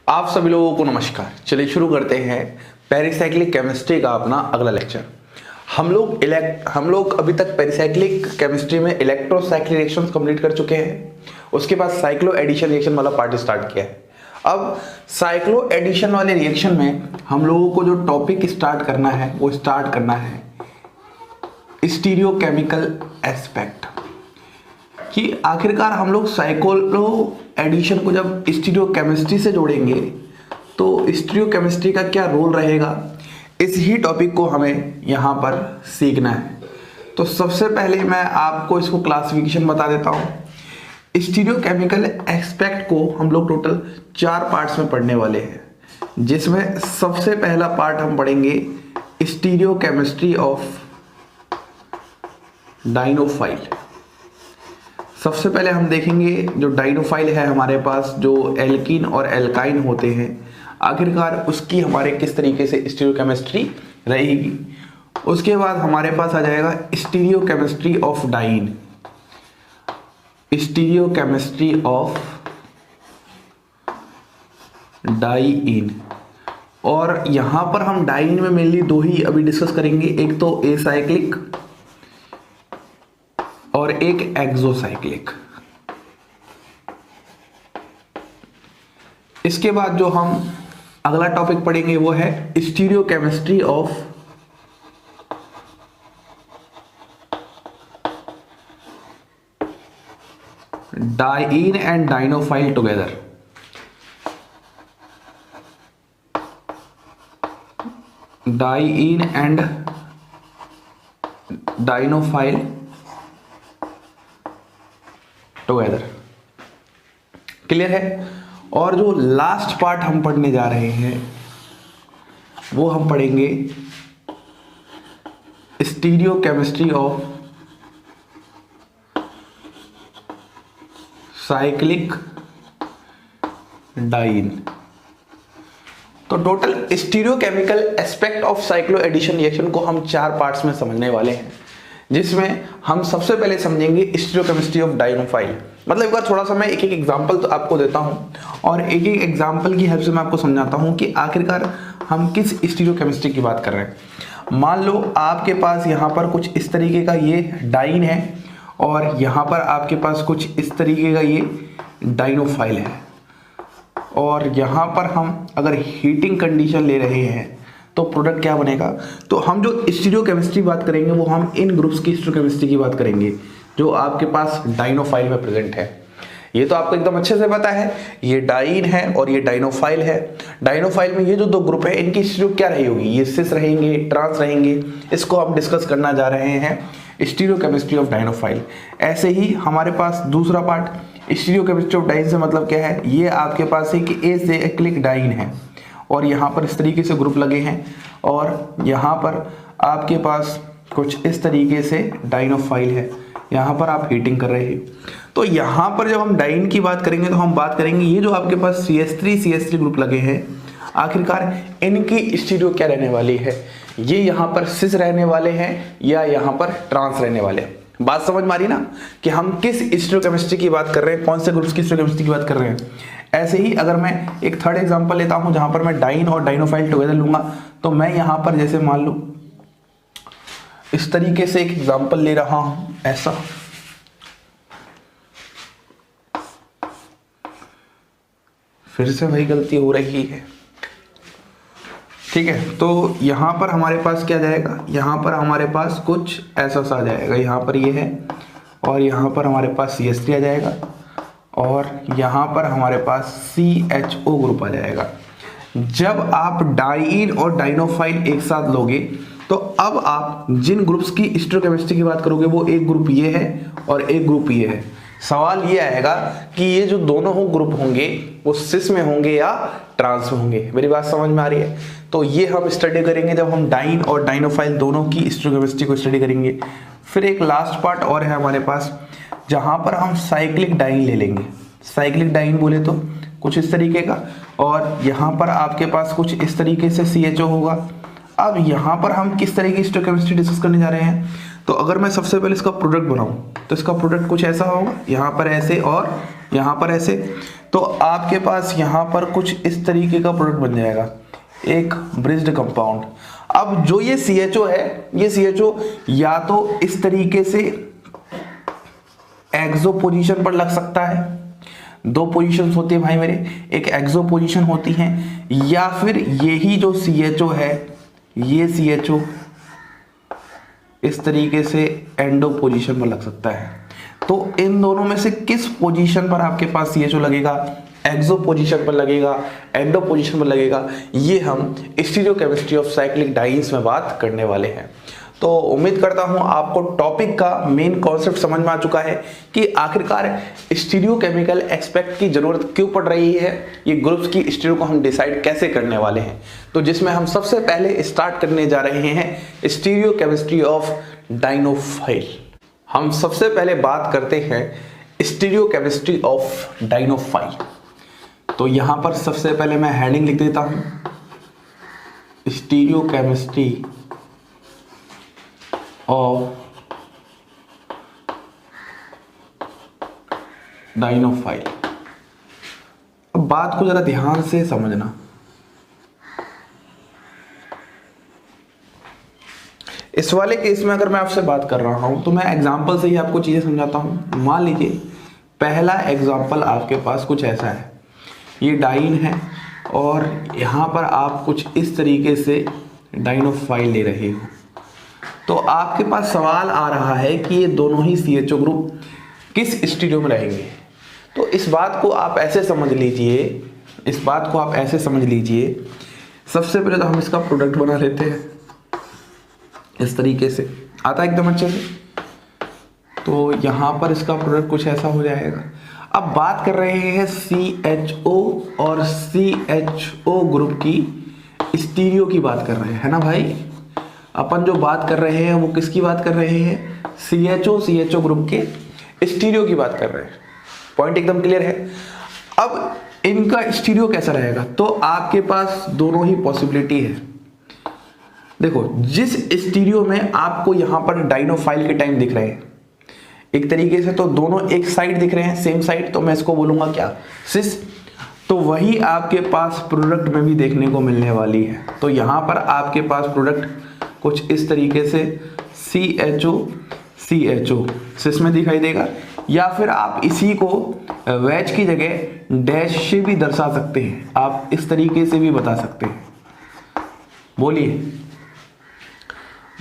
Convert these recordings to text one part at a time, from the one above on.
आप सभी लोगों को नमस्कार। चलिए शुरू करते हैं पेरिसाइक्लिक केमिस्ट्री का अपना अगला लेक्चर। हम लोग अभी तक पेरिसाइक्लिक केमिस्ट्री में इलेक्ट्रोसाइक्लिक रिएक्शंस कंप्लीट कर चुके हैं। उसके बाद साइक्लो एडिशन रिएक्शन वाला पार्ट स्टार्ट किया है। अब साइक्लो एडिशन वाले रिएक्शन में हम लोगों को जो टॉपिक स्टार्ट करना है वो स्टार्ट करना है स्टीरियोकेमिकल एस्पेक्ट, कि आखिरकार हम लोग साइक्लो एडिशन को जब स्टीरियोकेमिस्ट्री से जोड़ेंगे तो स्टीरियोकेमिस्ट्री का क्या रोल रहेगा, इस ही टॉपिक को हमें यहाँ पर सीखना है। तो सबसे पहले मैं आपको इसको क्लासिफिकेशन बता देता हूँ। स्टीरियोकेमिकल एस्पेक्ट को हम लोग टोटल 4 पार्ट्स में पढ़ने वाले हैं, जिसमें सबसे पहला पार्ट हम पढ़ेंगे स्टीरियोकेमिस्ट्री ऑफ डाइनोफाइल। सबसे पहले हम देखेंगे जो डाइनोफाइल है हमारे पास, जो एल्कीन और एल्काइन होते हैं, आखिरकार उसकी हमारे किस तरीके से स्टीरियोकेमिस्ट्री रहेगी। उसके बाद हमारे पास आ जाएगा stereochemistry of diene, stereochemistry of diene. और यहां पर हम डाइन में मेनली 2 ही अभी डिस्कस करेंगे, एक तो एसाइक्लिक और एक एक्सोसाइक्लिक। इसके बाद जो हम अगला टॉपिक पढ़ेंगे वो है stereochemistry of diene and dienophile together. Diene and dienophile together. Clear है। और जो लास्ट पार्ट हम पढ़ने जा रहे हैं वो हम पढ़ेंगे स्टीरियोकेमिस्ट्री ऑफ साइक्लिक डाइन। तो total stereochemical aspect of cycloaddition reaction को हम 4 पार्ट्स में समझने वाले हैं, जिसमें हम सबसे पहले समझेंगे स्टीरियोकेमिस्ट्री ऑफ डाइनोफाइल। मतलब एक बार थोड़ा सा मैं एक एग्जांपल तो आपको देता हूं और एक एग्जांपल की हेल्प से मैं आपको समझाता हूं कि आखिरकार हम किस स्टीरियोकेमिस्ट्री की बात कर रहे हैं। मान लो आपके पास यहाँ पर कुछ इस तरीके का ये डाइन है और यहाँ पर आपके पास कुछ इस तरीके का ये डाइनोफाइल है, और यहाँ पर हम अगर हीटिंग कंडीशन ले रहे हैं तो प्रोडक्ट क्या बनेगा। तो हम जो स्टीरियोकेमिस्ट्री बात करेंगे वो हम इन ग्रुप्स की स्टीरियोकेमिस्ट्री की बात करेंगे जो आपके पास डाइनोफाइल में प्रेजेंट है। ये तो आपको एकदम अच्छे से पता है, ये डाइन है और ये डाइनोफाइल है। डाइनोफाइल में ये जो 2 ग्रुप है इनकी स्टीरियो क्या रही होगी, ये सिस रहेंगे, ट्रांस रहेंगे। इसको हम डिस्कस करना जा रहे हैं स्टीरियोकेमिस्ट्री ऑफ डाइनोफाइल। ऐसे ही हमारे पास दूसरा पार्ट स्टीरियोकेमिस्ट्री ऑफ डाइन से मतलब क्या है, ये आपके पास एक एसाइक्लिक डाइन है और यहाँ पर इस तरीके से ग्रुप लगे हैं, और यहाँ पर आपके पास कुछ इस तरीके से डाइनोफाइल है, यहाँ पर आप हीटिंग कर रहे हैं। तो यहाँ पर जब हम डाइन की बात करेंगे तो हम बात करेंगे ये जो आपके पास CH3 ग्रुप लगे हैं, आखिरकार इनकी स्टीरियो क्या रहने वाली है, ये यहाँ पर सिस रहने वाले हैं या यहाँ पर ट्रांस रहने वाले हैं। बात समझ में आ रही ना कि हम किस स्टीरियोकेमिस्ट्री की बात कर रहे हैं, कौन से ग्रुप्स की स्टीरियोकेमिस्ट्री की बात कर रहे हैं। ऐसे ही अगर मैं एक थर्ड एग्जांपल लेता हूं जहां पर मैं डाइन और डाइनोफाइल टुगेदर लूंगा, तो मैं यहां पर जैसे मान लो इस तरीके से एक एग्जांपल ले रहा हूं, ऐसा। फिर से वही गलती हो रही है, ठीक है। तो यहां पर हमारे पास क्या जाएगा, यहां पर हमारे पास कुछ ऐसा सा आ जाएगा, यहां पर ये है और यहां पर हमारे पास CH3 आ जाएगा और यहाँ पर हमारे पास CHO ग्रुप आ जाएगा। जब आप डाइन और डाइनोफाइल एक साथ लोगे तो अब आप जिन ग्रुप्स की स्टीरियोकेमिस्ट्री की बात करोगे वो एक ग्रुप ये है और एक ग्रुप ये है। सवाल ये आएगा कि ये जो दोनों ग्रुप होंगे वो सिस में होंगे या ट्रांस में होंगे। मेरी बात समझ में आ रही है। तो ये हम स्टडी करेंगे जब हम डाइन और डाइनोफाइल दोनों की स्टीरियोकेमिस्ट्री को स्टडी करेंगे। फिर एक लास्ट पार्ट और है हमारे पास जहां पर हम साइक्लिक डाइन ले लेंगे। साइक्लिक डाइन बोले तो कुछ इस तरीके का, और यहाँ पर आपके पास कुछ इस तरीके से CHO होगा। अब यहाँ पर हम किस तरह की स्टोइकोमेट्री डिस्कस करने जा रहे हैं, तो अगर मैं सबसे पहले इसका प्रोडक्ट बनाऊं तो इसका प्रोडक्ट कुछ ऐसा होगा, यहाँ पर ऐसे और यहाँ पर ऐसे, तो आपके पास यहाँ पर कुछ इस तरीके का प्रोडक्ट बन जाएगा, एक ब्रिज्ड कंपाउंड। अब जो ये CHO है, ये CHO या तो इस तरीके से एक्सो पोजीशन पर लग सकता है, दो पोजीशंस होती है भाई मेरे, एक एक्सो पोजीशन होती है, या फिर यही जो CHO है, ये CHO इस तरीके से एंडो पोजीशन पर लग सकता है। तो इन दोनों में से किस पोजीशन पर आपके पास CHO लगेगा, एक्सो पोजीशन पर लगेगा, एंडो पोजीशन पर लगेगा, ये हम स्टीरियोकेमिस्ट्री ऑफ साइक्लिक डाइन्स में बात करने वाले हैं। तो उम्मीद करता हूं आपको टॉपिक का मेन कॉन्सेप्ट समझ में आ चुका है कि आखिरकार स्टीरियोकेमिकल एस्पेक्ट की जरूरत क्यों पड़ रही है, ये ग्रुप्स की स्टीरियो को हम डिसाइड कैसे करने वाले हैं। तो जिसमें हम सबसे पहले स्टार्ट करने जा रहे हैं स्टीरियोकेमिस्ट्री ऑफ डाइनोफाइल। हम सबसे पहले बात करते हैं स्टीरियोकेमिस्ट्री ऑफ डाइनोफाइल। तो यहां पर सबसे पहले मैं हेडिंग लिख देता हूं, स्टीरियोकेमिस्ट्री ऑफ डाइनोफाइल। अब बात को जरा ध्यान से समझना। इस वाले केस में अगर मैं आपसे बात कर रहा हूं तो मैं एग्जांपल से ही आपको चीजें समझाता हूं। मान लीजिए पहला एग्जांपल आपके पास कुछ ऐसा है, ये डाइन है और यहां पर आप कुछ इस तरीके से डाइनोफाइल ले रहे हो। तो आपके पास सवाल आ रहा है कि ये दोनों ही CHO ग्रुप किस स्टीरियो में रहेंगे। तो इस बात को आप ऐसे समझ लीजिए, इस बात को आप ऐसे समझ लीजिए, सबसे पहले तो हम इसका प्रोडक्ट बना लेते हैं इस तरीके से, आता है एकदम अच्छे से। तो यहाँ पर इसका प्रोडक्ट कुछ ऐसा हो जाएगा। अब बात कर रहे हैं CHO और CHO ग्रुप की स्टीरियो की बात कर रहे हैं, है ना भाई। अपन जो बात कर रहे हैं वो किसकी बात कर रहे हैं, CHO ग्रुप के स्टीरियो की बात कर रहे हैं। पॉइंट एकदम क्लियर है। अब इनका स्टीरियो कैसा रहेगा, तो आपके पास दोनों ही पॉसिबिलिटी है। देखो, जिस स्टीरियो में आपको यहां पर डाइनोफाइल के टाइम दिख रहे हैं एक तरीके से, तो दोनों एक साइड दिख रहे हैं, सेम साइड, तो मैं इसको बोलूंगा क्या, सिस। तो वही आपके पास प्रोडक्ट में भी देखने को मिलने वाली है। तो यहां पर आपके पास प्रोडक्ट कुछ इस तरीके से CHO सिस में दिखाई देगा, या फिर आप इसी को वेज की जगह डैश से भी दर्शा सकते हैं, आप इस तरीके से भी बता सकते हैं। बोलिए,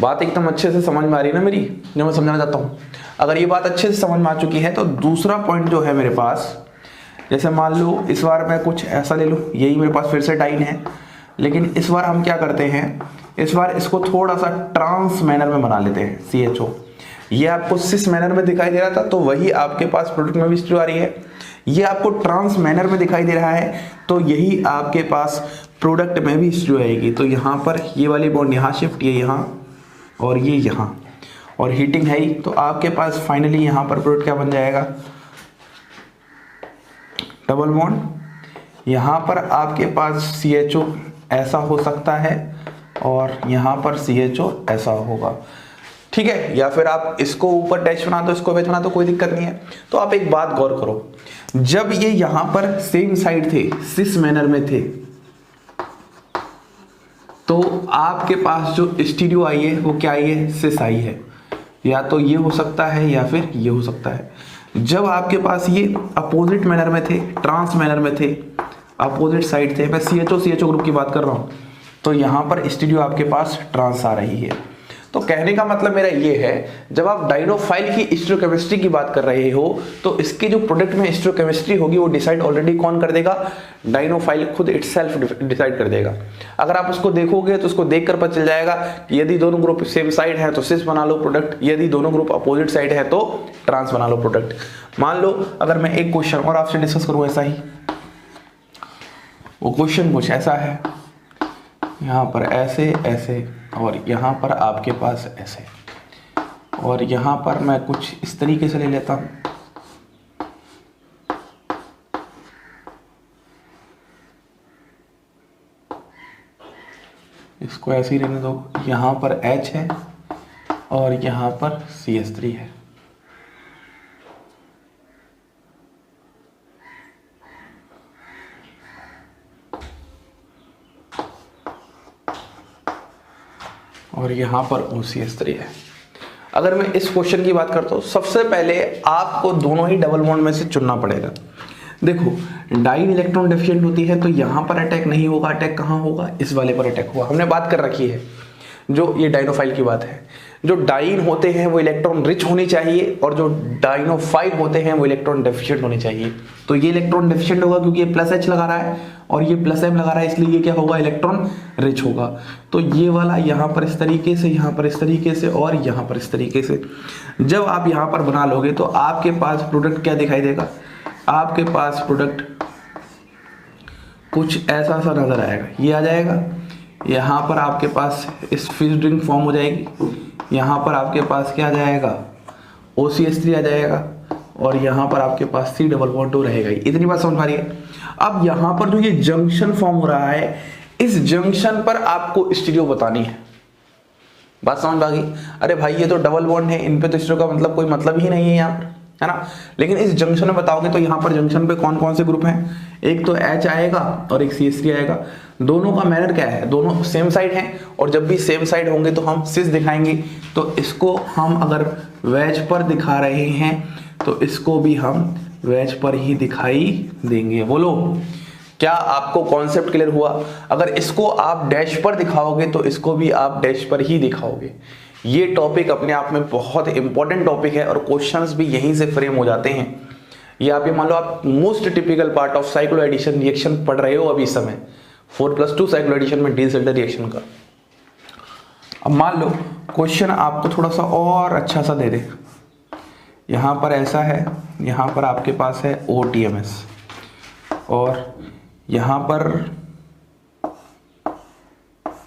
बात एकदम अच्छे से समझ में आ रही है ना मेरी, जो मैं समझाना चाहता हूँ। अगर ये बात अच्छे से समझ में आ चुकी है तो दूसरा पॉइंट जो है मेरे पास, जैसे मान लो इस बार मैं कुछ ऐसा ले लूँ, यही मेरे पास फिर से डाइन है, लेकिन इस बार हम क्या करते हैं, इस बार इसको थोड़ा सा ट्रांस मैनर में बना लेते हैं CHO। ये आपको सिस मैनर में दिखाई दे रहा था, तो वही आपके पास प्रोडक्ट में भी स्टीरियो आ रही है। ये आपको ट्रांस मैनर में दिखाई दे रहा है, तो यही आपके पास प्रोडक्ट में भी स्टीरियो आएगी। तो यहाँ पर ये वाली बॉन्ड यहाँ शिफ्ट, ये यहाँ और ये यहाँ, और हीटिंग है ही, तो आपके पास फाइनली यहाँ पर प्रोडक्ट क्या बन जाएगा, डबल बॉन्ड। यहाँ पर आपके पास CHO ऐसा हो सकता है और यहाँ पर CHO ऐसा होगा, ठीक है। या फिर आप इसको ऊपर डैश बना दो, इसको वेज बना दो, कोई दिक्कत नहीं है। तो आप एक बात गौर करो, जब ये यहाँ पर सेम साइड थे, सिस मैनर में थे, तो आपके पास जो स्टीरियो आई है वो क्या आई है, सिस आई है। या तो ये हो सकता है या फिर ये हो सकता है। जब आपके पास ये अपोजिट मैनर में थे, ट्रांस मैनर में थे, अपोजिट साइड थे, मैं CHO ग्रुप की बात कर रहा हूं, तो यहां पर स्टीरियो आपके पास ट्रांस आ रही है। तो कहने का मतलब मेरा ये है, जब आप डाइनोफाइल की स्टीरियोकेमिस्ट्री की बात कर रहे हो, तो इसके जो प्रोडक्ट में स्टीरियोकेमिस्ट्री होगी वो डिसाइड ऑलरेडी कौन कर देगा, डाइनोफाइल खुद इटसेल्फ डिसाइड कर देगा। अगर आप उसको देखोगे तो उसको देखकर पता चल जाएगा कि यदि दोनों ग्रुप सेम साइड है तो सिस बना लो प्रोडक्ट, यदि दोनों ग्रुप अपोजिट साइड है तो ट्रांस बना लो प्रोडक्ट। मान लो अगर मैं एक क्वेश्चन और आपसे डिस्कस करूं ऐसा ही, वो क्वेश्चन कुछ ऐसा है, यहाँ पर ऐसे ऐसे और यहाँ पर आपके पास ऐसे, और यहाँ पर मैं कुछ इस तरीके से ले लेता हूँ। इसको ऐसे ही रहने दो, यहाँ पर H है और यहाँ पर CH3 है। और यहाँ पर OCH3 है। अगर मैं इस क्वेश्चन की बात करता हूँ, सबसे पहले आपको दोनों ही डबल बॉन्ड में से चुनना पड़ेगा। देखो डाइन इलेक्ट्रॉन डेफिशिएंट होती है तो यहाँ पर अटैक नहीं होगा, अटैक कहाँ होगा, इस वाले पर अटैक होगा। हमने बात कर रखी है, जो ये डाइनोफाइल की बात है। जो डाइन होते हैं वो इलेक्ट्रॉन रिच होनी चाहिए और जो डाइनोफाइल होते हैं वो इलेक्ट्रॉन डेफिशिएंट होने चाहिए। तो ये इलेक्ट्रॉन डेफिशिएंट होगा क्योंकि ये +H लगा रहा है और ये +M लगा रहा है, इसलिए ये क्या होगा, इलेक्ट्रॉन रिच होगा। तो ये वाला यहाँ पर इस तरीके से, यहाँ पर इस तरीके से और यहाँ पर इस तरीके से जब आप यहाँ पर बना लोगे तो आपके पास प्रोडक्ट क्या दिखाई देगा, आपके पास प्रोडक्ट कुछ ऐसा सा नजर आएगा। ये आ जाएगा, यहाँ पर आपके पास इस फिक्स्ड रिंग फॉर्म हो जाएगी, यहाँ पर आपके पास क्या आ जाएगा, OCH3 आ जाएगा और यहाँ पर आपके पास C डबल बॉन्ड 2 रहेगा। इतनी बात समझ पा रही है। अब यहाँ पर जो ये जंक्शन फॉर्म हो रहा है, इस जंक्शन पर आपको स्टीरियो बतानी है। बात समझ आ गई? अरे भाई ये तो डबल बॉन्ड है, इन पे तो स्टीरियो का मतलब कोई मतलब ही नहीं है यहाँ पर, है ना। लेकिन इस जंक्शन में बताओगे तो यहाँ पर जंक्शन पे कौन कौन से ग्रुप हैं, एक तो H आएगा और एक CH3 आएगा। दोनों का मैनर क्या है, दोनों सेम साइड हैं और जब भी सेम साइड होंगे तो हम सिस दिखाएंगे। तो इसको हम अगर वेज पर दिखा रहे हैं तो इसको भी हम वेज पर ही दिखाई देंगे। बोलो क्या आपको कॉन्सेप्ट क्लियर हुआ? अगर इसको आप डैश पर दिखाओगे तो इसको भी आप डैश पर ही दिखाओगे। ये टॉपिक अपने आप में बहुत इंपॉर्टेंट टॉपिक है और क्वेश्चंस भी यहीं से फ्रेम हो जाते हैं। ये आप ये मान लो आप most typical part of cycloaddition reaction पढ़ रहे हो अभी इस समय 4+2 साइक्लो एडिशन में डी सेल्टर रिएक्शन का। अब मान लो क्वेश्चन आपको थोड़ा सा और अच्छा सा दे दे, यहाँ पर ऐसा है, यहाँ पर आपके पास है OTMS और यहाँ पर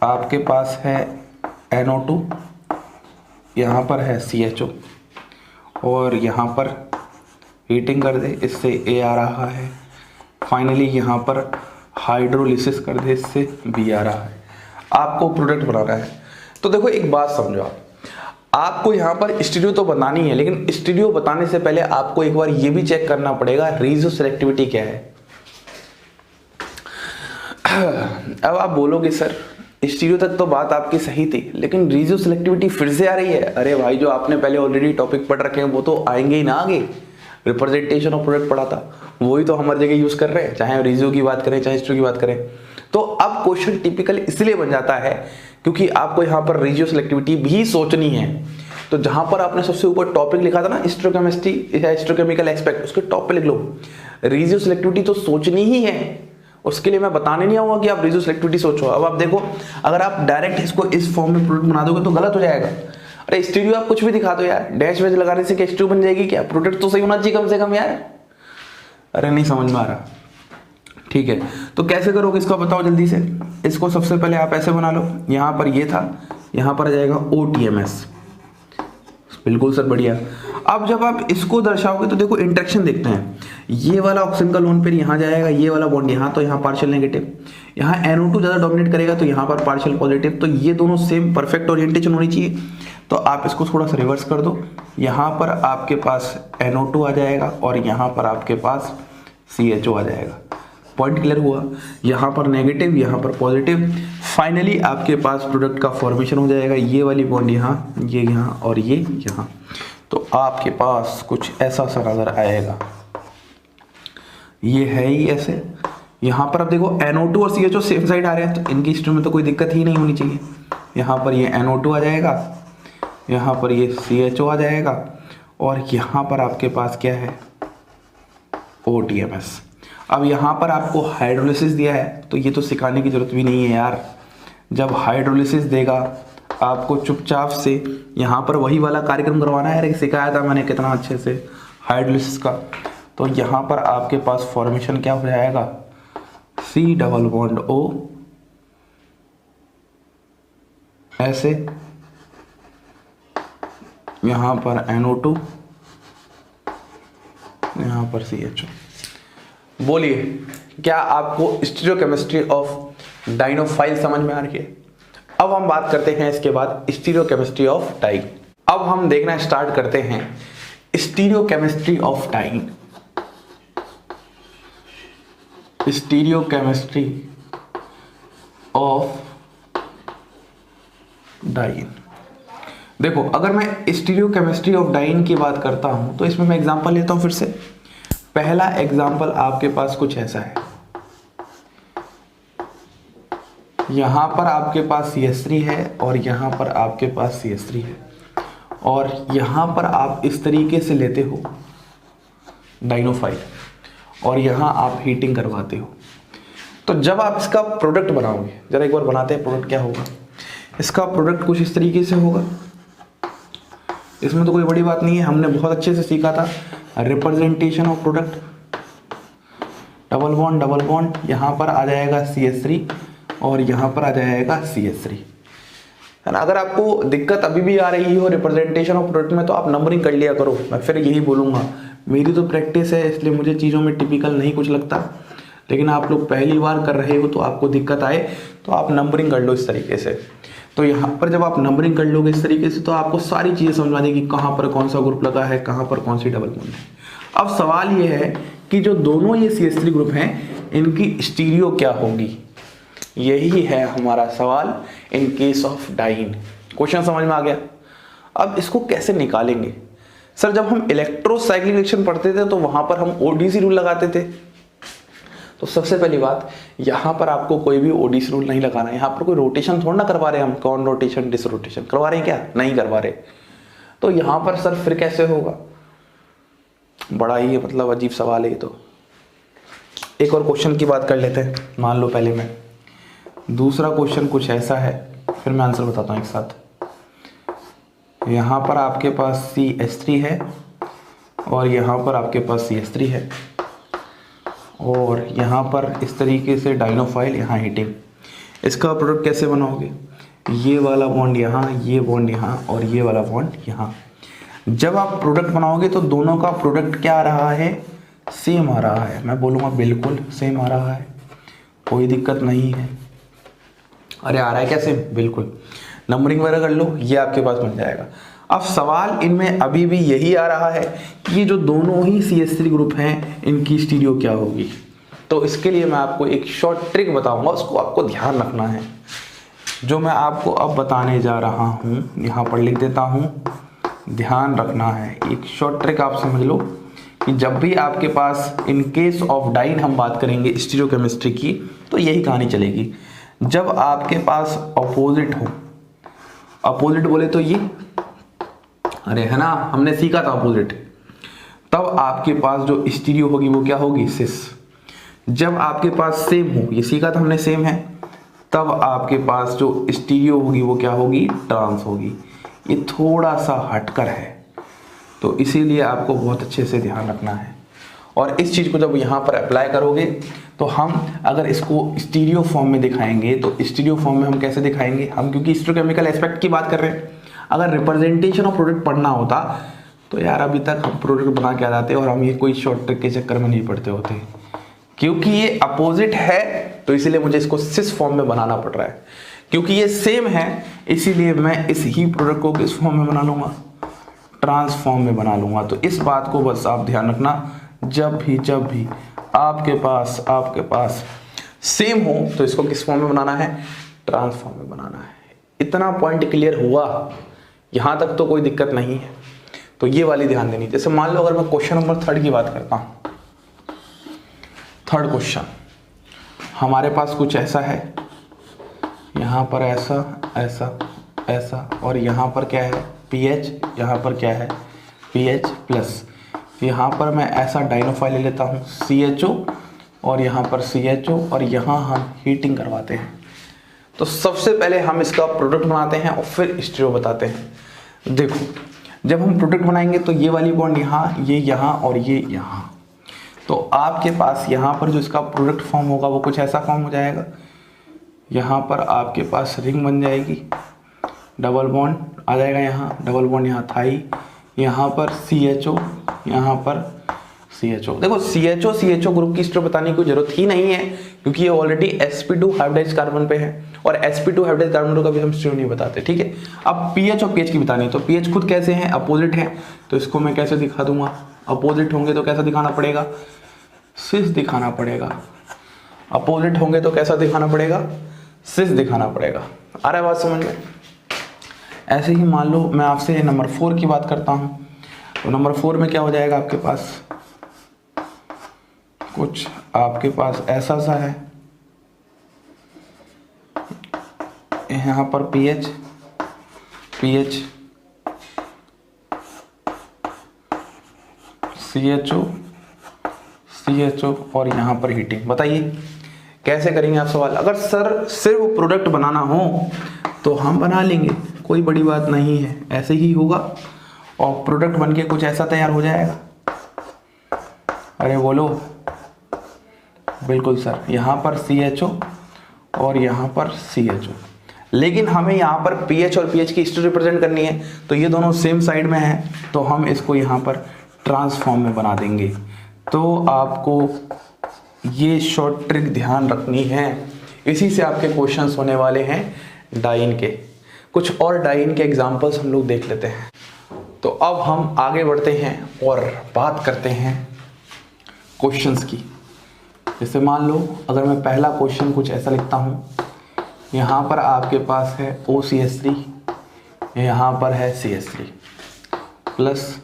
आपके पास है NO2, यहाँ पर है CHO और यहाँ पर हीटिंग कर दे, इससे A आ रहा है। फाइनली यहाँ पर हाइड्रोलिसिस कर दे, इससे B आ रहा है। आपको प्रोडक्ट बनाना है। तो देखो एक बात समझो, आपको यहाँ पर स्टीरियो तो बनानी है, लेकिन स्टीरियो बताने से पहले आपको एक बार ये भी चेक करना पड़ेगा रेशियो सेलेक्टिविटी क्या है। अब आप बोलोगे सर स्टीरियो तक तो बात आपकी सही थी, लेकिन रेशियो सेलेक्टिविटी फिर से आ रही है। अरे भाई जो आपने पहले ऑलरेडी टॉपिक पढ़ रखे हैं वो तो आएंगे ही ना आगे। रिप्रेजेंटेशन ऑफ प्रोडक्ट पढ़ा था, वही तो हमारी जगह यूज कर रहे हैं, चाहे रेशियो की बात करें चाहे स्टीरियो की बात करें। तो अब क्वेश्चन टिपिकल इसलिए बन जाता है क्योंकि आपको यहाँ पर रेशियो सेलेक्टिविटी भी सोचनी है। तो जहां पर आपने सबसे ऊपर टॉपिक लिखा था ना स्टीरियोकेमिस्ट्री या स्टीरियोकेमिकल एस्पेक्ट, उसके टॉप पे लिख लो रेशियो सेलेक्टिविटी तो सोचनी ही है। उसके लिए मैं बताने नहीं आऊंगा कि आप रेशियो सेलेक्टिविटी सोचो। अब आप देखो अगर आप डायरेक्ट इसको इस फॉर्म में प्रोडक्ट बना दोगे तो गलत हो जाएगा। अरे स्टीरियो आप कुछ भी दिखा दो यार, डैश वेज लगाने से क्या स्टीरियो बन जाएगी क्या? प्रोडक्ट तो सही होना चाहिए कम से कम यार। अरे नहीं समझ में आ रहा, ठीक है। तो कैसे करोगे इसको बताओ जल्दी से। इसको सबसे पहले आप ऐसे बना लो, यहाँ पर ये था, यहाँ पर आ जाएगा OTMS। बिल्कुल सर बढ़िया। अब जब आप इसको दर्शाओगे तो देखो इंटरेक्शन देखते हैं, ये वाला ऑक्सीजन का लोन पेयर यहाँ जाएगा, ये वाला बॉन्ड यहाँ, तो यहाँ पार्शियल नेगेटिव, यहाँ NO2 ज़्यादा डोमिनेट करेगा तो यहाँ पर पार्शियल पॉजिटिव। तो ये दोनों सेम परफेक्ट ओरिएंटेशन होनी चाहिए। तो आप इसको थोड़ा सा रिवर्स कर दो, यहाँ पर आपके पास NO2 आ जाएगा और यहाँ पर आपके पास CHO आ जाएगा। पॉइंट क्लियर हुआ? यहाँ पर नेगेटिव, यहाँ पर पॉजिटिव। फाइनली आपके पास प्रोडक्ट का फॉर्मेशन हो जाएगा, ये वाली बॉन्ड यहाँ, ये यहाँ और ये यहाँ। तो आपके पास कुछ ऐसा सा नजर आएगा, ये है ही ऐसे। यहाँ पर अब देखो NO2 और CHO सेम साइड आ रहे हैं तो इनकी हिस्ट्री में तो कोई दिक्कत ही नहीं होनी चाहिए। यहाँ पर ये NO2 आ जाएगा, यहाँ पर ये CHO आ जाएगा और यहाँ पर आपके पास क्या है OTMS। अब यहाँ पर आपको हाइड्रोलिसिस दिया है तो ये तो सिखाने की जरूरत भी नहीं है यार। जब हाइड्रोलिसिस देगा आपको चुपचाप से यहाँ पर वही वाला कार्यक्रम करवाना है। सिखाया था मैंने कितना अच्छे से हाइड्रोलिसिस का। तो यहाँ पर आपके पास फॉर्मेशन क्या हो जाएगा, C डबल बॉन्ड O ऐसे, यहाँ पर NO2, यहाँ पर CHO। बोलिए क्या आपको स्टीरियोकेमिस्ट्री ऑफ डाइनोफाइल समझ में आ रही है? अब हम बात करते हैं इसके बाद स्टीरियोकेमिस्ट्री ऑफ डाइन। अब हम देखना स्टार्ट करते हैं stereochemistry of diene. Stereochemistry of diene. देखो अगर मैं स्टीरियोकेमिस्ट्री ऑफ डाइन की बात करता हूं तो इसमें मैं एग्जांपल लेता हूं फिर से। पहला एग्जांपल आपके पास कुछ ऐसा है, यहां पर आपके पास CH3 है और यहां पर आपके पास CH3 है, और यहां पर आप इस तरीके से लेते हो डाइनोफाइल और यहां आप हीटिंग करवाते हो। तो जब आप इसका प्रोडक्ट बनाओगे, जरा एक बार बनाते हैं प्रोडक्ट क्या होगा। इसका प्रोडक्ट कुछ इस तरीके से होगा, इसमें तो कोई बड़ी बात नहीं है, हमने बहुत अच्छे से सीखा था representation of product. Double bond यहाँ पर आ जाएगा CH3 और यहाँ पर आ जाएगा CH3, है ना। अगर आपको दिक्कत अभी भी आ रही हो रिप्रेजेंटेशन ऑफ प्रोडक्ट में तो आप नंबरिंग कर लिया करो, मैं फिर यही बोलूँगा। मेरी तो प्रैक्टिस है इसलिए मुझे चीज़ों में टिपिकल नहीं कुछ लगता, लेकिन आप लोग पहली बार कर रहे हो तो आपको दिक्कत आए तो आप नंबरिंग कर लो इस तरीके से। तो यहाँ पर जब आप नंबरिंग कर लोगे इस तरीके से तो आपको सारी चीज़ें समझ आ जाएगी, कहाँ पर कौन सा ग्रुप लगा है, कहाँ पर कौन सी डबल बॉन्ड है। अब सवाल ये है कि जो दोनों ये CH3 ग्रुप हैं इनकी स्टीरियो क्या होगी, यही है हमारा सवाल in case of diene. Question समझ में आ गया। अब इसको कैसे निकालेंगे सर, जब हम इलेक्ट्रोसाइक्लिक रिएक्शन पढ़ते थे तो वहां पर हम ODC रूल लगाते थे। तो सबसे पहली बात, यहाँ पर आपको कोई भी ODC रूल नहीं लगाना है। यहाँ पर कोई रोटेशन थोड़ा ना करवा रहे हम, कौन रोटेशन डिस रोटेशन करवा रहे हैं क्या, नहीं करवा रहे। तो यहाँ पर सर फिर कैसे होगा, बड़ा ही मतलब अजीब सवाल है ये। तो एक और क्वेश्चन की बात कर लेते हैं, मान लो पहले मैं दूसरा क्वेश्चन कुछ ऐसा है, फिर मैं आंसर बताता हूँ एक साथ। यहाँ पर आपके पास CH3 है और यहाँ पर आपके पास CH3 है, और यहाँ पर इस तरीके से डाइनोफाइल, यहाँ हीटिंग। इसका प्रोडक्ट कैसे बनाओगे, ये वाला बॉन्ड यहाँ, ये बॉन्ड यहाँ और ये वाला बॉन्ड यहाँ। जब आप प्रोडक्ट बनाओगे तो दोनों का प्रोडक्ट क्या आ रहा है, सेम आ रहा है। मैं बोलूँगा बिल्कुल सेम आ रहा है, कोई दिक्कत नहीं है। अरे आ रहा है क्या सेम, बिल्कुल। नंबरिंग वगैरह कर लो, ये आपके पास बन जाएगा। अब सवाल इनमें अभी भी यही आ रहा है कि ये जो दोनों ही CH3 ग्रुप हैं इनकी स्टीरियो क्या होगी। तो इसके लिए मैं आपको एक शॉर्ट ट्रिक बताऊंगा, उसको आपको ध्यान रखना है, जो मैं आपको अब बताने जा रहा हूँ। यहाँ पर लिख देता हूँ, ध्यान रखना है। एक शॉर्ट ट्रिक आप समझ लो कि जब भी आपके पास इन केस ऑफ डाइन हम बात करेंगे स्टीरियोकेमिस्ट्री की तो यही कहानी चलेगी। जब आपके पास अपोजिट हो, अपोजिट बोले तो ये, अरे है ना, हमने सीखा था अपोजिट, तब आपके पास जो स्टीरियो होगी वो क्या होगी, सिस। जब आपके पास सेम हो, ये सीखा था हमने सेम है, तब आपके पास जो स्टीरियो होगी वो क्या होगी, ट्रांस होगी। ये थोड़ा सा हटकर है, तो इसीलिए आपको बहुत अच्छे से ध्यान रखना है। और इस चीज़ को जब यहाँ पर अप्लाई करोगे तो हम अगर इसको स्टीरियो फॉर्म में दिखाएंगे तो स्टीरियो फॉर्म में हम कैसे दिखाएंगे, हम क्योंकि स्टीरियोकेमिकल एस्पेक्ट की बात कर रहे हैं। अगर रिप्रेजेंटेशन ऑफ प्रोडक्ट पढ़ना होता तो यार अभी तक हम प्रोडक्ट बना के आ जाते और हम ये कोई शॉर्ट ट्रिक के चक्कर में नहीं पड़ते होते। क्योंकि ये अपोजिट है तो इसीलिए मुझे इसको सिस फॉर्म में बनाना पड़ रहा है। क्योंकि ये सेम है इसीलिए मैं इस ही प्रोडक्ट को किस फॉर्म में बना लूँगा, ट्रांस फॉर्म में बना लूँगा। तो इस बात को बस आप ध्यान रखना, जब भी आपके पास सेम हो तो इसको किस फॉर्म में बनाना है, ट्रांस फॉर्म में बनाना है। इतना पॉइंट क्लियर हुआ, यहाँ तक तो कोई दिक्कत नहीं है। तो ये वाली ध्यान देनी। जैसे मान लो अगर मैं क्वेश्चन नंबर 3 की बात करता हूँ, थर्ड क्वेश्चन हमारे पास कुछ ऐसा है, यहाँ पर ऐसा ऐसा ऐसा और यहाँ पर क्या है PH, यहाँ पर क्या है PH प्लस, यहाँ पर मैं ऐसा डाइनोफाइल ले लेता हूँ CHO और यहाँ पर CHO और यहाँ हम हीटिंग करवाते हैं। तो सबसे पहले हम इसका प्रोडक्ट बनाते हैं और फिर स्टीरियो बताते हैं। देखो जब हम प्रोडक्ट बनाएंगे तो ये वाली बॉन्ड यहाँ, ये यहाँ और ये यहाँ, तो आपके पास यहाँ पर जो इसका प्रोडक्ट फॉर्म होगा वो कुछ ऐसा फॉर्म हो जाएगा। यहाँ पर आपके पास रिंग बन जाएगी, डबल बॉन्ड आ जाएगा यहाँ, डबल बॉन्ड यहाँ थाई, यहाँ पर CHO, यहाँ पर CHO। देखो CHO ग्रुप की स्टीरियो बताने की कोई जरूरत ही नहीं है क्योंकि ये ऑलरेडी sp2 हाइब्रिडाइज कार्बन पे है और sp2 हाइब्रिडाइज कार्बन का भी हम स्टीरियो नहीं बताते, ठीक है। अब PH और PH की बतानी है तो PH खुद कैसे हैं, अपोजिट है, तो इसको मैं कैसे दिखा दूंगा, अपोजिट होंगे तो कैसा दिखाना पड़ेगा, सिस दिखाना पड़ेगा। अपोजिट होंगे तो कैसा दिखाना पड़ेगा, सिस दिखाना पड़ेगा। आ रहा है बात समझ में। ऐसे ही मान लो मैं आपसे नंबर 4 की बात करता हूँ, तो नंबर 4 में क्या हो जाएगा आपके पास, कुछ आपके पास ऐसा सा है, यहाँ पर पीएच CHO और यहाँ पर हीटिंग। बताइए कैसे करेंगे आप सवाल। अगर सर सिर्फ प्रोडक्ट बनाना हो तो हम बना लेंगे, कोई बड़ी बात नहीं है, ऐसे ही होगा और प्रोडक्ट बनके कुछ ऐसा तैयार हो जाएगा। अरे बोलो, बिल्कुल सर, यहाँ पर CHO और यहाँ पर CHO, लेकिन हमें यहाँ पर पीएच और पीएच की हिस्ट्री रिप्रेजेंट करनी है, तो ये दोनों सेम साइड में है, तो हम इसको यहाँ पर ट्रांसफॉर्म में बना देंगे। तो आपको ये शॉर्ट ट्रिक ध्यान रखनी है, इसी से आपके क्वेश्चंस होने वाले हैं डाइन के। कुछ और डाइन के एग्जांपल्स हम लोग देख लेते हैं। तो अब हम आगे बढ़ते हैं और बात करते हैं क्वेश्चंस की। जैसे मान लो अगर मैं पहला क्वेश्चन कुछ ऐसा लिखता हूँ, यहाँ पर आपके पास है OCH3, यहाँ पर है CH3 प्लस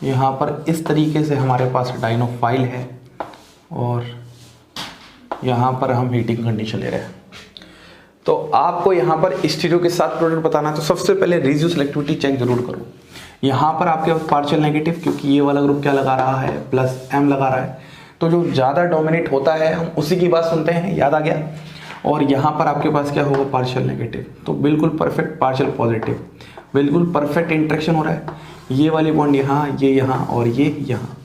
यहाँ पर इस तरीके से हमारे पास डाइनोफाइल है और यहाँ पर हम हीटिंग कंडीशन ले रहे हैं। तो आपको यहाँ पर स्टीरियो के साथ प्रोडक्ट बताना है, तो सबसे पहले रेशियो सेलेक्टिविटी चेक जरूर करो। यहाँ पर आपके पास पार्शियल नेगेटिव, क्योंकि ये वाला ग्रुप क्या लगा रहा है, +M लगा रहा है, तो जो ज़्यादा डोमिनेट होता है हम उसी की बात सुनते हैं, याद आ गया। और यहाँ पर आपके पास क्या होगा, पार्शियल नेगेटिव, तो बिल्कुल परफेक्ट पार्शियल पॉजिटिव, बिल्कुल परफेक्ट इंटरेक्शन हो रहा है। ये वाली बॉन्ड यहाँ, ये यहाँ और ये यहाँ,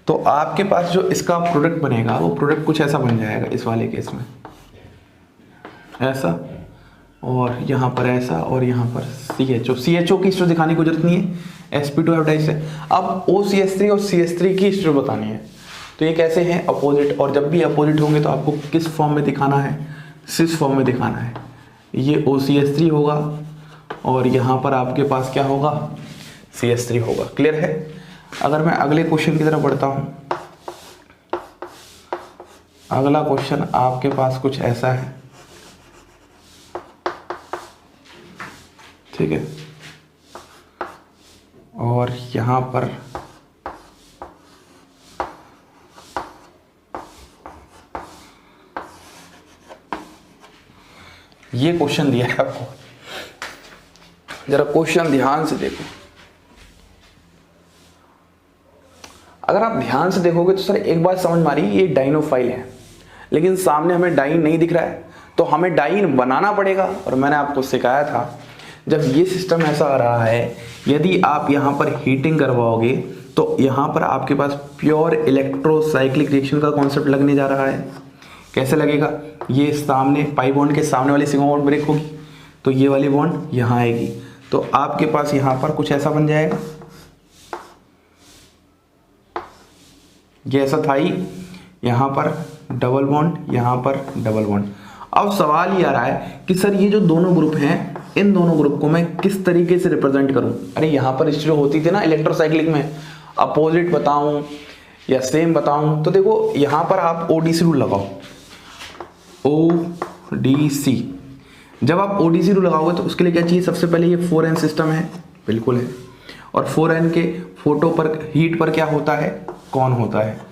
तो आपके पास जो इसका प्रोडक्ट बनेगा वो प्रोडक्ट कुछ ऐसा बन जाएगा इस वाले केस में, ऐसा और यहाँ पर ऐसा और यहाँ पर CHO की हिस्ट्री दिखाने की जरूरत नहीं है, sp2 हाइब्रिडाइज है। अब OCH3 और CH3 की हिस्ट्री बतानी है, तो ये कैसे हैं, अपोजिट, और जब भी अपोजिट होंगे तो आपको किस फॉर्म में दिखाना है, सिस फॉर्म में दिखाना है। ये OCH3 होगा और यहाँ पर आपके पास क्या होगा, CH3 होगा। क्लियर है। अगर मैं अगले क्वेश्चन की तरफ बढ़ता हूँ, अगला क्वेश्चन आपके पास कुछ ऐसा है, ठीक है, और यहाँ पर ये क्वेश्चन दिया है आपको, जरा क्वेश्चन ध्यान से देखो। अगर आप ध्यान से देखोगे तो सर एक बात समझ में आ रही है, ये डाइनोफाइल है, लेकिन सामने हमें डाइन नहीं दिख रहा है, तो हमें डाइन बनाना पड़ेगा। और मैंने आपको सिखाया था, जब ये सिस्टम ऐसा आ रहा है, यदि आप यहाँ पर हीटिंग करवाओगे तो यहाँ पर आपके पास प्योर इलेक्ट्रोसाइक्लिक रिएक्शन का कॉन्सेप्ट लगने जा रहा है। कैसे लगेगा, ये सामने पाई बॉन्ड के सामने वाली सिग्मा बॉन्ड ब्रेक होगी, तो ये वाली बॉन्ड यहाँ आएगी, तो आपके पास यहाँ पर कुछ ऐसा बन जाएगा, ये ऐसा था ही, यहाँ पर डबल बॉन्ड, यहाँ पर डबल बॉन्ड। अब सवाल ये आ रहा है कि सर ये जो दोनों ग्रुप हैं, इन दोनों ग्रुप को मैं किस तरीके से रिप्रेजेंट करूं। अरे यहाँ पर स्टीरियो होती थी ना इलेक्ट्रोसाइक्लिक में, अपोजिट बताऊं या सेम बताऊं, तो देखो यहाँ पर आप ODC रूल लगाओ, ODC। जब आप ODC रूल लगाओगे तो उसके लिए क्या चाहिए, सबसे पहले ये 4n सिस्टम है, बिल्कुल है, और 4n के फोटो पर हीट पर क्या होता है, कौन होता है।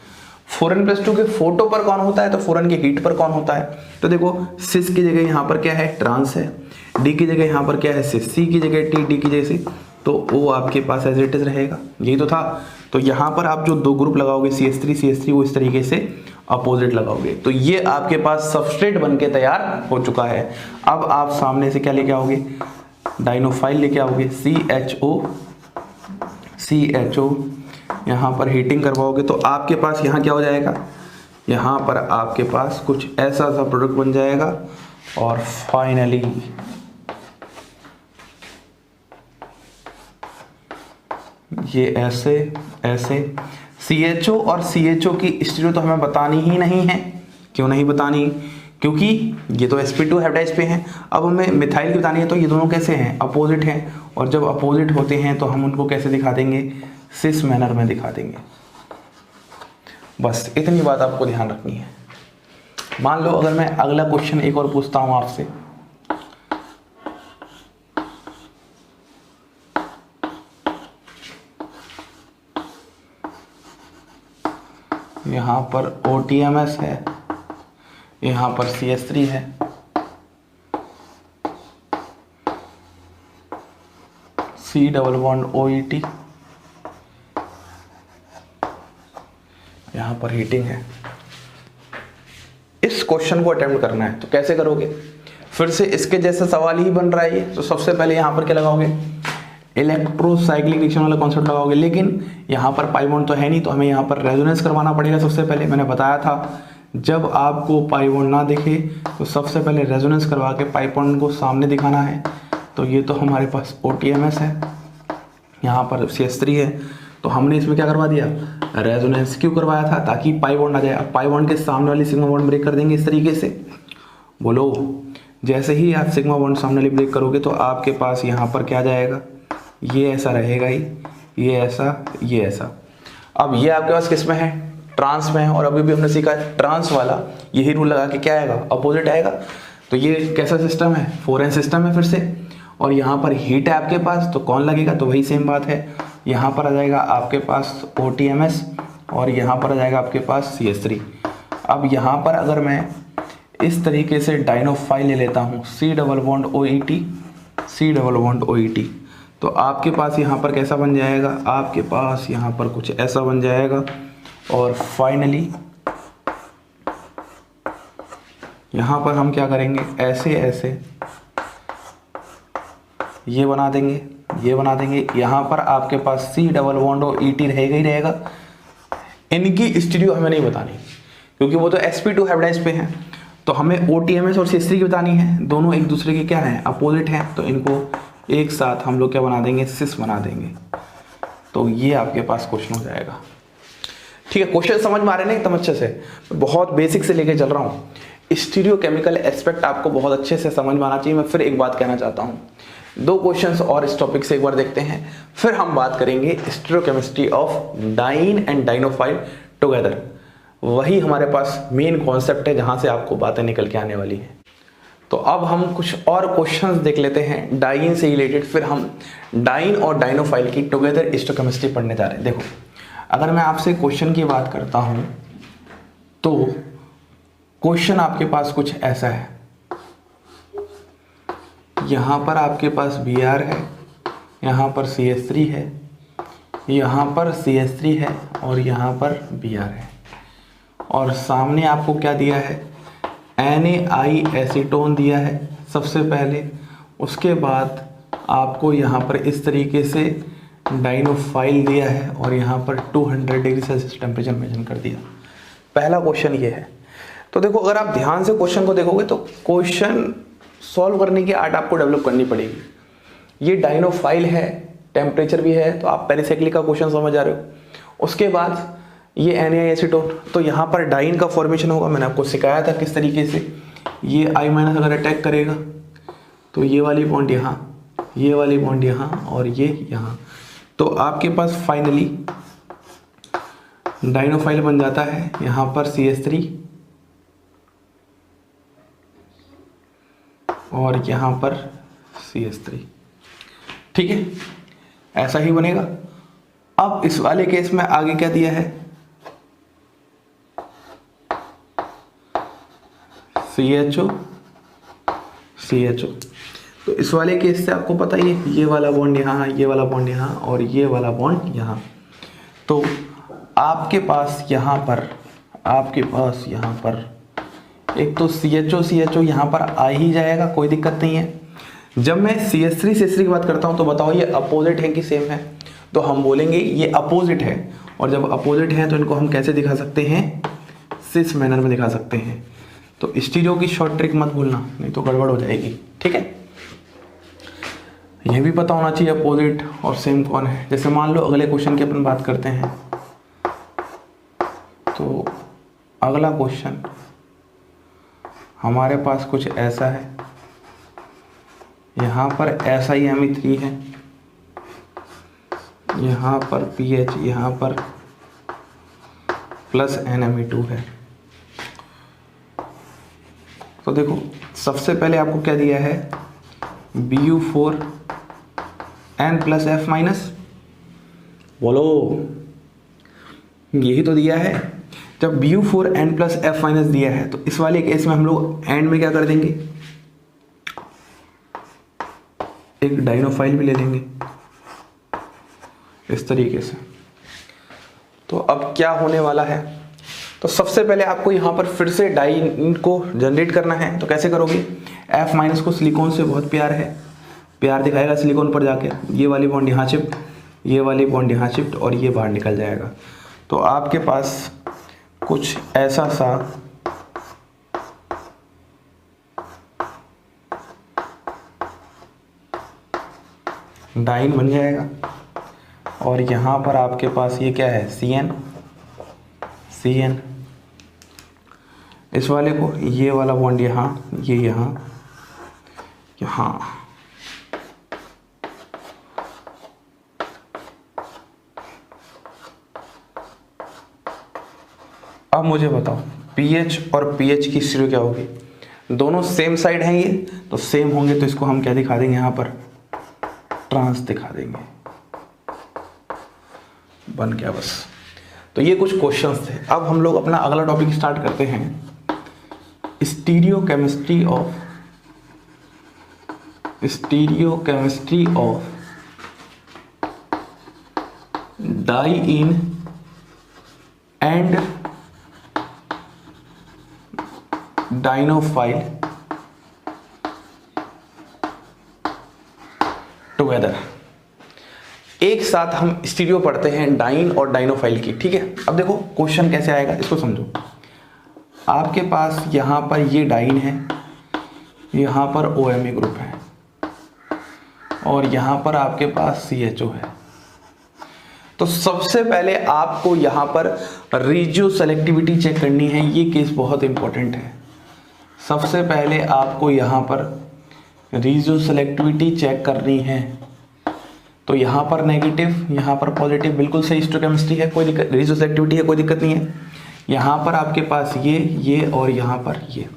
4n+2 के फोटो पर कौन होता है, तो 4n के हीट पर कौन होता है। तो देखो सिस की जगह यहाँ पर क्या है, ट्रांस है, डी की जगह यहाँ पर क्या है, सिस, सी की जगह टी, डी की जगह सी, तो वो आपके पास एज इट इज रहेगा, यही तो था। तो यहाँ पर आप जो दो ग्रुप लगाओगे CH3 वो इस तरीके से अपोजिट लगाओगे, तो ये आपके पास सबस्ट्रेट बन के तैयार हो चुका है। अब आप सामने से क्या लेके आओगे, डाइनोफाइल लेके आओगे, CHO, यहाँ पर हीटिंग करवाओगे तो आपके पास यहाँ क्या हो जाएगा, यहाँ पर आपके पास कुछ ऐसा सा प्रोडक्ट बन जाएगा, और फाइनली ये ऐसे CHO और CHO की स्टीरियो तो हमें बतानी ही नहीं है। क्यों नहीं बतानी, क्योंकि ये तो sp2 हाइब्रिडाइज पे हैं। अब हमें मिथाइल की बतानी है, तो ये दोनों कैसे हैं, अपोजिट हैं, और जब अपोजिट होते हैं तो हम उनको कैसे दिखा देंगे, सिस मैनर में दिखा देंगे। बस इतनी बात आपको ध्यान रखनी है। मान लो अगर मैं अगला क्वेश्चन एक और पूछता हूँ आपसे, यहाँ पर OTMS है, यहाँ पर CH3 है, C डबल बॉन्ड OET, यहाँ पर हीटिंग है। इस क्वेश्चन को अटेम्प्ट करना है तो कैसे करोगे? फिर से इसके जैसा सवाल ही बन रहा है ये। तो सबसे पहले यहाँ पर क्या लगाओगे? इलेक्ट्रोसाइक्लिक रिएक्शन वाला कॉन्सेप्ट लगाओगे, लेकिन यहाँ पर पाई बॉन्ड तो है नहीं, तो हमें यहाँ पर रेजोनेंस करवाना पड़ेगा। सबसे पहले मैंने बताया था जब आपको पाई बॉन्ड ना दिखे तो सबसे पहले रेजोनेंस करवा के पाई बॉन्ड को सामने दिखाना है। तो ये तो हमारे पास OTMS है, यहाँ पर CH3 है, तो हमने इसमें क्या करवा दिया? रेजोनेंस क्यों करवाया था? ताकि पाई बॉन्ड आ जाए। अब पाई बॉन्ड के सामने वाली सिग्मा बॉन्ड ब्रेक कर देंगे इस तरीके से। बोलो, जैसे ही आप सिग्मा बॉन्ड सामने वाली ब्रेक करोगे तो आपके पास यहाँ पर क्या जाएगा? ये ऐसा रहेगा ही, ये ऐसा, ये ऐसा। अब ये आपके पास किस में है? ट्रांस में है। और अभी भी हमने सीखा है ट्रांस वाला यही रूल लगा के क्या आएगा? अपोजिट आएगा। तो ये कैसा सिस्टम है? 4n सिस्टम है फिर से। और यहाँ पर हीट है आपके पास, तो कौन लगेगा? तो वही सेम बात है, यहाँ पर आ जाएगा आपके पास OTMS और यहाँ पर आ जाएगा आपके पास CH3। अब यहाँ पर अगर मैं इस तरीके से डाइनोफाइल ले लेता हूँ, C double bond OET, C double bond OET, तो आपके पास यहाँ पर कैसा बन जाएगा? आपके पास यहाँ पर कुछ ऐसा बन जाएगा। और फाइनली यहाँ पर हम क्या करेंगे? ऐसे ऐसे ये बना देंगे, ये बना देंगे। यहाँ पर आपके पास C डबल बॉन्ड OET रहेगा ही रहेगा। इनकी स्टीरियो हमें नहीं बतानी क्योंकि वो तो sp2 हाइब्रिडाइज पे हैं। तो हमें OTMS और CH3 की बतानी है, दोनों एक दूसरे के क्या हैं? अपोजिट हैं। तो इनको एक साथ हम लोग क्या बना देंगे? सिस बना देंगे। तो ये आपके पास क्वेश्चन हो जाएगा। ठीक है, क्वेश्चन समझ में आ रहे हैं एकदम अच्छे से? बहुत बेसिक से लेके चल रहा हूँ। स्टीरियो केमिकल एस्पेक्ट आपको बहुत अच्छे से समझ में आना चाहिए। मैं फिर एक बात कहना चाहता हूँ, 2 क्वेश्चंस और इस टॉपिक से एक बार देखते हैं, फिर हम बात करेंगे stereochemistry of diene and dienophile together. वही हमारे पास मेन कॉन्सेप्ट है जहां से आपको बातें निकल के आने वाली हैं। तो अब हम कुछ और क्वेश्चंस देख लेते हैं डाइन से रिलेटेड, फिर हम डाइन और डाइनोफाइल की टुगेदर स्टीरियोकेमिस्ट्री पढ़ने जा रहे हैं। देखो, अगर मैं आपसे क्वेश्चन की बात करता हूं तो क्वेश्चन आपके पास कुछ ऐसा है। यहाँ पर आपके पास Br है, यहाँ पर CH3 है, यहाँ पर CH3 है और यहाँ पर Br है। और सामने आपको क्या दिया है? NaI एसीटोन दिया है सबसे पहले। उसके बाद आपको यहाँ पर इस तरीके से डाइनोफाइल दिया है और यहाँ पर 200 डिग्री सेल्सियस टेम्परेचर मेंशन कर दिया। पहला क्वेश्चन ये है। तो देखो, अगर आप ध्यान से क्वेश्चन को देखोगे तो क्वेश्चन सॉल्व करने की आर्ट आपको डेवलप करनी पड़ेगी। ये डाइनोफाइल है, टेम्परेचर भी है, तो आप पेरिसाइक्लिक का क्वेश्चन समझ आ रहे हो। उसके बाद ये NaI एसीटोन, तो यहाँ पर डाइन का फॉर्मेशन होगा। मैंने आपको सिखाया था किस तरीके से। ये I- अगर अटैक करेगा तो ये वाली बॉन्ड यहाँ, ये वाली बॉन्ड यहाँ और ये यहाँ, तो आपके पास फाइनली डाइनोफाइल बन जाता है। यहाँ पर CH3 और यहाँ पर CH3। ठीक है, ऐसा ही बनेगा। अब इस वाले केस में आगे क्या दिया है? CHO CHO। तो इस वाले केस से आपको पता ही है, ये वाला बॉन्ड यहाँ, ये वाला बॉन्ड यहाँ और ये वाला बॉन्ड यहाँ। तो आपके पास यहाँ पर, आपके पास यहाँ पर एक तो CHO यहाँ पर आ ही जाएगा, कोई दिक्कत नहीं है। जब मैं CH3 की बात करता हूँ तो बताओ ये अपोजिट है कि सेम है? तो हम बोलेंगे ये अपोजिट है। और जब अपोजिट है तो इनको हम कैसे दिखा सकते हैं? सिस मैनर में दिखा सकते हैं। तो स्टीरियो की शॉर्ट ट्रिक मत भूलना, नहीं तो गड़बड़ हो जाएगी। ठीक है, ये भी पता होना चाहिए अपोजिट और सेम कौन है। जैसे मान लो अगले क्वेश्चन की अपन बात करते हैं, तो अगला क्वेश्चन हमारे पास कुछ ऐसा है। यहाँ पर SiMe3 है, यहाँ पर pH, यहाँ पर प्लस NMe2 है। तो देखो, सबसे पहले आपको क्या दिया है? Bu4 N plus F minus, बोलो, यही तो दिया है। जब Bu4n प्लस F माइनस दिया है तो इस वाले केस में हम लोग एंड में क्या कर देंगे, एक डाइनोफाइल भी ले लेंगे इस तरीके से। तो अब क्या होने वाला है, तो सबसे पहले आपको यहाँ पर फिर से डाइन को जनरेट करना है। तो कैसे करोगे, F माइनस को सिलिकॉन से बहुत प्यार है, प्यार दिखाएगा सिलिकॉन पर जाके, ये वाली बॉन्ड यहाँ शिफ्ट, ये वाली बॉन्ड यहाँ शिफ्ट और ये बाहर निकल जाएगा। तो आपके पास कुछ ऐसा सा डाइन बन जाएगा और यहाँ पर आपके पास ये क्या है, CN। इस वाले को ये वाला बॉन्ड यहाँ, ये यहाँ, अब मुझे बताओ pH और pH की स्टीरियो क्या होगी, दोनों सेम साइड हैं ये, तो सेम होंगे तो इसको हम क्या दिखा देंगे, यहाँ पर ट्रांस दिखा देंगे, बन गया बस। तो ये कुछ क्वेश्चंस थे। अब हम लोग अपना अगला टॉपिक स्टार्ट करते हैं, stereochemistry of diene and dienophile together. एक साथ हम स्टीरियो पढ़ते हैं डाइन और डाइनोफाइल की, ठीक है। अब देखो क्वेश्चन कैसे आएगा, इसको समझो। आपके पास यहाँ पर ये डाइन है, यहाँ पर OMe ग्रुप है और यहाँ पर आपके पास CHO है। तो सबसे पहले आपको यहाँ पर रेडियो सेलेक्टिविटी चेक करनी है, ये केस बहुत इंपॉर्टेंट है। सबसे पहले आपको यहाँ पर रेडियो सेलेक्टिविटी चेक करनी है। तो यहाँ पर नेगेटिव, यहाँ पर पॉजिटिव, बिल्कुल सही स्टोकेमिस्ट्री है, कोई दिक्कत, रेडियो सेलेक्टिविटी है, कोई दिक्कत नहीं है। यहाँ पर आपके पास ये और यहाँ पर ये,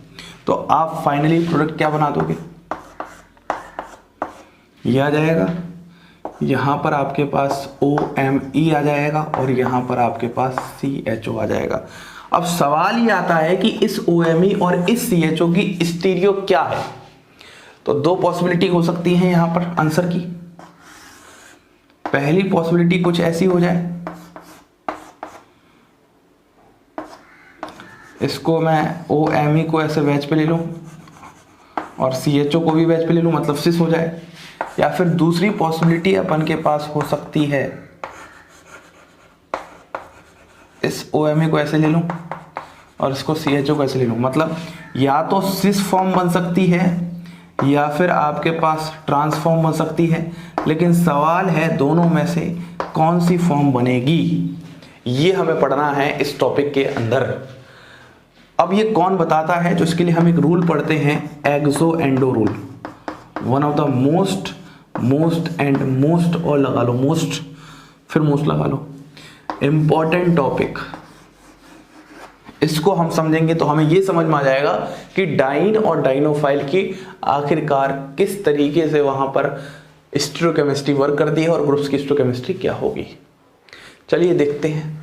तो आप फाइनली प्रोडक्ट क्या बना दोगे, ये आ जाएगा। यहाँ पर आपके पास OMe आ जाएगा और यहाँ पर आपके पास CHO आ जाएगा। अब सवाल ये आता है कि इस OMe और इस CHO की स्टीरियो क्या है। तो दो पॉसिबिलिटी हो सकती हैं यहाँ पर आंसर की। पहली पॉसिबिलिटी कुछ ऐसी हो जाए, इसको मैं OMe को ऐसे वेज पे ले लूँ और CHO को भी वेज पे ले लूँ, मतलब सिस हो जाए। या फिर दूसरी पॉसिबिलिटी अपन के पास हो सकती है, इस OMe को ऐसे ले लूँ और इसको CHO को ऐसे ले लूँ, मतलब या तो सिस फॉर्म बन सकती है या फिर आपके पास ट्रांसफॉर्म बन सकती है। लेकिन सवाल है दोनों में से कौन सी फॉर्म बनेगी, ये हमें पढ़ना है इस टॉपिक के अंदर। अब ये कौन बताता है, जो इसके लिए हम एक रूल पढ़ते हैं, exo endo rule. One of the most और लगा लो मोस्ट, फिर मोस्ट लगा लो, इंपॉर्टेंट टॉपिक। इसको हम समझेंगे तो हमें ये समझ में आ जाएगा कि डाइन और डाइनोफाइल की आखिरकार किस तरीके से वहां पर स्टीरियोकेमिस्ट्री वर्क करती है और ग्रुप्स की स्टीरियोकेमिस्ट्री क्या होगी। चलिए देखते हैं।